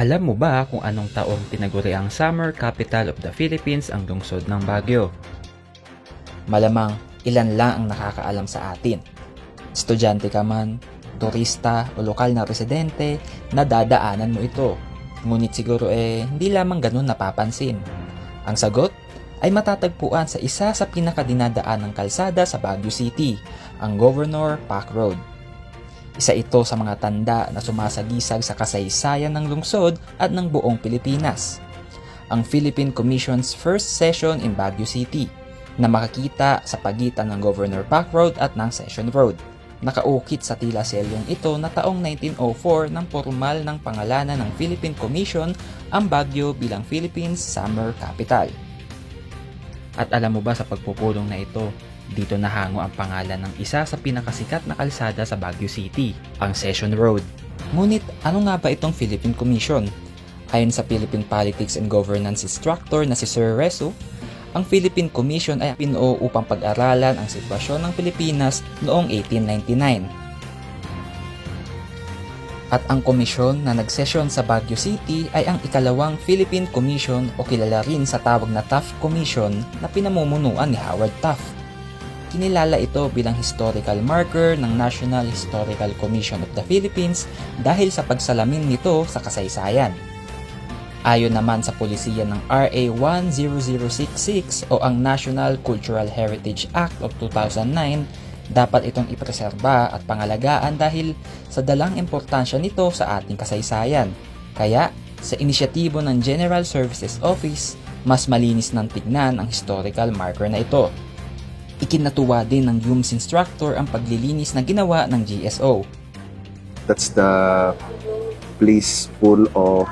Alam mo ba kung anong taong tinaguriang Summer Capital of the Philippines ang lungsod ng Baguio? Malamang ilan lang ang nakakaalam sa atin. Estudyante ka man, turista o lokal na residente, nadadaanan mo ito. Ngunit siguro hindi lamang ganun napapansin. Ang sagot ay matatagpuan sa isa sa pinakadinadaan ng kalsada sa Baguio City, ang Governor Pac Road. Isa ito sa mga tanda na sumasagisag sa kasaysayan ng lungsod at ng buong Pilipinas. Ang Philippine Commission's first session in Baguio City na makikita sa pagitan ng Governor Pac Road at ng Session Road. Nakaukit sa tila selyong ito na taong 1904 nang formal ng pangalanan ng Philippine Commission ang Baguio bilang Philippines Summer Capital. At alam mo ba sa pagpupulong na ito, dito nahango ang pangalan ng isa sa pinakasikat na kalsada sa Baguio City, ang Session Road. Ngunit ano nga ba itong Philippine Commission? Ayon sa Philippine Politics and Governance instructor na si Sir Resu, ang Philippine Commission ay pinuo upang pag-aralan ang sitwasyon ng Pilipinas noong 1899. At ang komisyon na nagsesyon sa Baguio City ay ang ikalawang Philippine Commission o kilala rin sa tawag na Taft Commission na pinamumunuan ni Howard Taft. Kinilala ito bilang historical marker ng National Historical Commission of the Philippines dahil sa pagsalamin nito sa kasaysayan. Ayon naman sa polisiya ng RA 10066 o ang National Cultural Heritage Act of 2009, dapat itong ipreserba at pangalagaan dahil sa dalang importansya nito sa ating kasaysayan. Kaya, sa inisyatibo ng General Services Office, mas malinis ng tignan ang historical marker na ito. Ikinatuwa din ng UMS instructor ang paglilinis na ginawa ng GSO. That's the place full of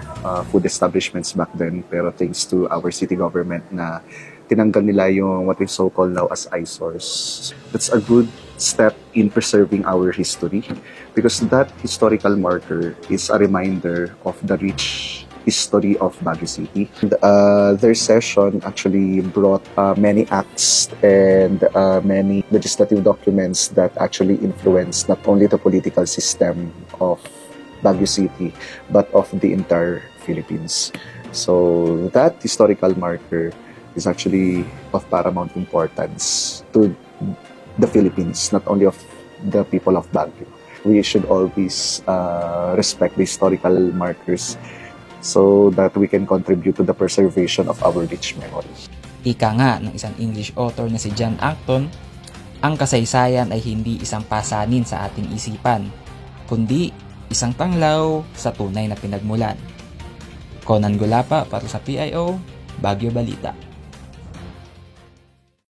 food establishments back then, pero thanks to our city government na tinanggal nila yung what we so-called now as eyesores. That's a good step in preserving our history because that historical marker is a reminder of the rich history of Baguio City. Their session actually brought many acts and many legislative documents that actually influenced not only the political system of Baguio City, but of the entire Philippines. So that historical marker is actually of paramount importance to the Philippines, not only of the people of Baguio. We should always respect the historical markers so that we can contribute to the preservation of our rich memory. Ika nga ng isang English author na si John Acton, ang kasaysayan ay hindi isang pasanin sa ating isipan, kundi isang tanglaw sa tunay na pinagmulan. Conan Gulapa para sa PIO, Baguio Balita.